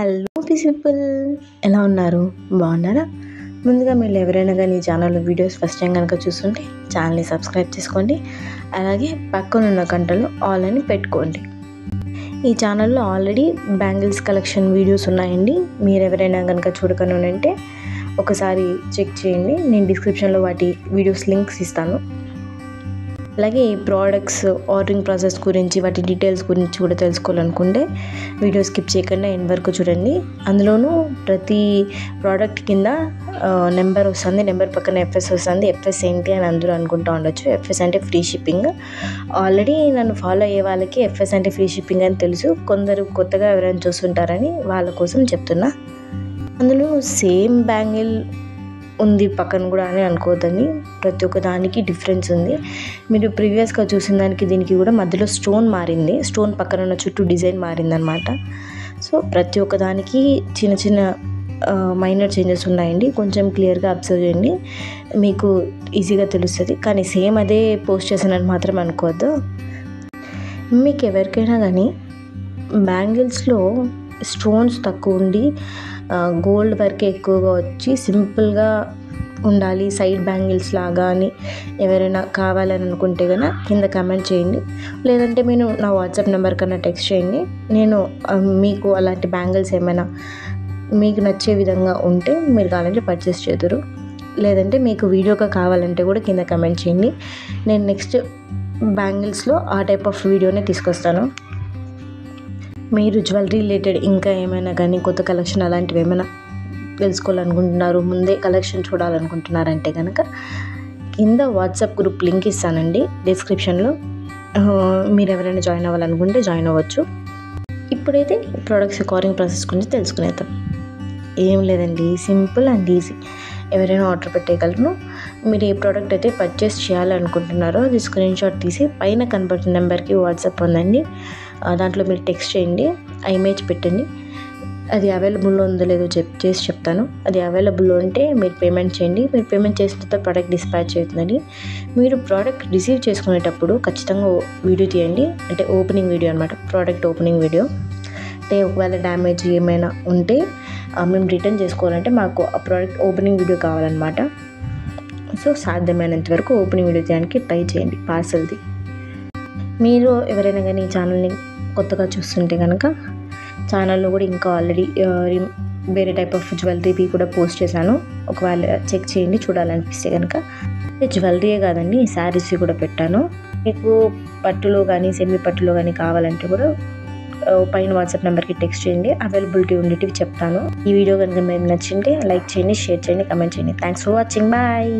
Hello people, ఎలా ఉన్నారు? బాగున్నారా? ముందుగా మీరు ఎవరైనా కానీ ఈ ఛానల్లో వీడియోస్ ఫస్ట్ టైం కనుక చూస్తుంటే ఛానల్ని సబ్స్క్రైబ్ చేసుకోండి. అలాగే పక్కనున్న గంటలో ఆల్ అని పెట్టుకోండి. ఈ ఛానల్లో ఆల్రెడీ బ్యాంగిల్స్ కలెక్షన్ వీడియోస్ ఉన్నాయండి. మీరు ఎవరైనా కనుక చూడకనుంటే ఒకసారి చెక్ చేయండి. నేను డిస్క్రిప్షన్లో వాటి వీడియోస్ లింక్స్ ఇస్తాను. అలాగే ఈ ప్రోడక్ట్స్ ఆర్డరింగ్ ప్రాసెస్ గురించి, వాటి డీటెయిల్స్ గురించి కూడా తెలుసుకోవాలనుకుంటే వీడియో స్కిప్ చేయకుండా ఎండ్ వరకు చూడండి. అందులోనూ ప్రతి ప్రోడక్ట్ కింద నెంబర్ వస్తుంది, నెంబర్ పక్కన ఎఫ్ఎస్ వస్తుంది. ఎఫ్ఎస్ ఏంటి అని అందరూ అనుకుంటూ ఉండొచ్చు. ఎఫ్ఎస్ అంటే ఫ్రీ షిప్పింగ్. ఆల్రెడీ నన్ను ఫాలో అయ్యే వాళ్ళకి ఎఫ్ఎస్ అంటే ఫ్రీ షిప్పింగ్ అని తెలుసు. కొందరు కొత్తగా ఎవరైనా చూస్తుంటారని వాళ్ళ కోసం చెప్తున్నా. అందులో సేమ్ బ్యాంగిల్ ఉంది పక్కన కూడా అని అనుకోవద్దండి. ప్రతి ఒక్క దానికి డిఫరెన్స్ ఉంది. మీరు ప్రీవియస్గా చూసిన దానికి దీనికి కూడా మధ్యలో స్టోన్ మారింది. స్టోన్ పక్కన ఉన్న చుట్టూ డిజైన్ మారిందనమాట. సో ప్రతి ఒక్క దానికి చిన్న చిన్న మైనర్ చేంజెస్ ఉన్నాయండి. కొంచెం క్లియర్గా అబ్జర్వ్ చేయండి, మీకు ఈజీగా తెలుస్తుంది. కానీ సేమ్ అదే పోస్ట్ చేశానని మాత్రం అనుకోవద్దు. మీకు ఎవరికైనా కానీ బ్యాంగిల్స్లో స్టోన్స్ తక్కువ ఉండి గోల్డ్ వర్క్ ఎక్కువగా వచ్చి సింపుల్గా ఉండాలి, సైడ్ బ్యాంగిల్స్ లాగా అని ఎవరైనా కావాలని అనుకుంటే కనుక కింద కమెంట్ చేయండి. లేదంటే మీరు నా వాట్సాప్ నెంబర్ కన్నా టెక్స్ట్ చేయండి. నేను మీకు అలాంటి బ్యాంగిల్స్ ఏమైనా మీకు నచ్చే విధంగా ఉంటే మీరు కావాలంటే పర్చేస్ చేదురు. లేదంటే మీకు వీడియోగా కావాలంటే కూడా కింద కమెంట్ చేయండి. నేను నెక్స్ట్ బ్యాంగిల్స్లో ఆ టైప్ ఆఫ్ వీడియోనే తీసుకొస్తాను. మీరు జ్యువెలరీ రిలేటెడ్ ఇంకా ఏమైనా కానీ కొత్త కలెక్షన్ అలాంటివి ఏమైనా తెలుసుకోవాలనుకుంటున్నారు, ముందే కలెక్షన్ చూడాలనుకుంటున్నారంటే కనుక కింద వాట్సాప్ గ్రూప్ లింక్ ఇస్తానండి డిస్క్రిప్షన్లో. మీరు ఎవరైనా జాయిన్ అవ్వాలనుకుంటే జాయిన్ అవ్వచ్చు. ఇప్పుడైతే ప్రోడక్ట్స్ ఆర్డరింగ్ ప్రాసెస్ గురించి తెలుసుకునేద్దాం. ఏం లేదండి, సింపుల్ అండ్ ఈజీ. ఎవరైనా ఆర్డర్ పెట్టేయగలరు. మీరు ఏ ప్రోడక్ట్ అయితే పర్చేస్ చేయాలనుకుంటున్నారో అది స్క్రీన్ షాట్ తీసి పైన కనబడుతున్న నెంబర్కి వాట్సాప్ పొందండి. దాంట్లో మీరు టెక్స్ట్ చేయండి, ఆ ఇమేజ్ పెట్టండి. అది అవైలబుల్లో ఉందో లేదో చేసి చెప్తాను. అది అవైలబుల్లో ఉంటే మీరు పేమెంట్ చేయండి. మీరు పేమెంట్ చేసిన తర్వాత ప్రోడక్ట్ డిస్పాచ్ అవుతుందండి. మీరు ప్రోడక్ట్ రిసీవ్ చేసుకునేటప్పుడు ఖచ్చితంగా వీడియో తీయండి. అంటే ఓపెనింగ్ వీడియో అనమాట, ప్రోడక్ట్ ఓపెనింగ్ వీడియో. అంటే ఒకవేళ డ్యామేజ్ ఏమైనా ఉంటే మేము రిటర్న్ చేసుకోవాలంటే మాకు ఆ ప్రోడక్ట్ ఓపెనింగ్ వీడియో కావాలన్నమాట. సో సాధ్యమైనంత వరకు ఓపెనింగ్ వీడియో తీయడానికి ట్రై చేయండి పార్సల్ది. మీరు ఎవరైనా కానీ ఈ ఛానల్ని కొత్తగా చూస్తుంటే కనుక ఛానల్లో కూడా ఇంకా ఆల్రెడీ వేరే టైప్ ఆఫ్ జ్యువెలరీ కూడా పోస్ట్ చేశాను. ఒకవేళ చెక్ చేయండి చూడాలనిపిస్తే కనుక. జ్యువెలరీయే కాదండి, శారీస్ కూడా పెట్టాను. మీకు పట్టులో కానీ సెమీ పట్టులో కానీ కావాలంటే కూడా పైన వాట్సాప్ నెంబర్కి టెక్స్ట్ చేయండి. అవైలబిలిటీ ఉండేటివి చెప్తాను. ఈ వీడియో కనుక మీకు నచ్చింటే లైక్ చేయండి, షేర్ చేయండి, కమెంట్ చేయండి. Thanks for watching. బాయ్.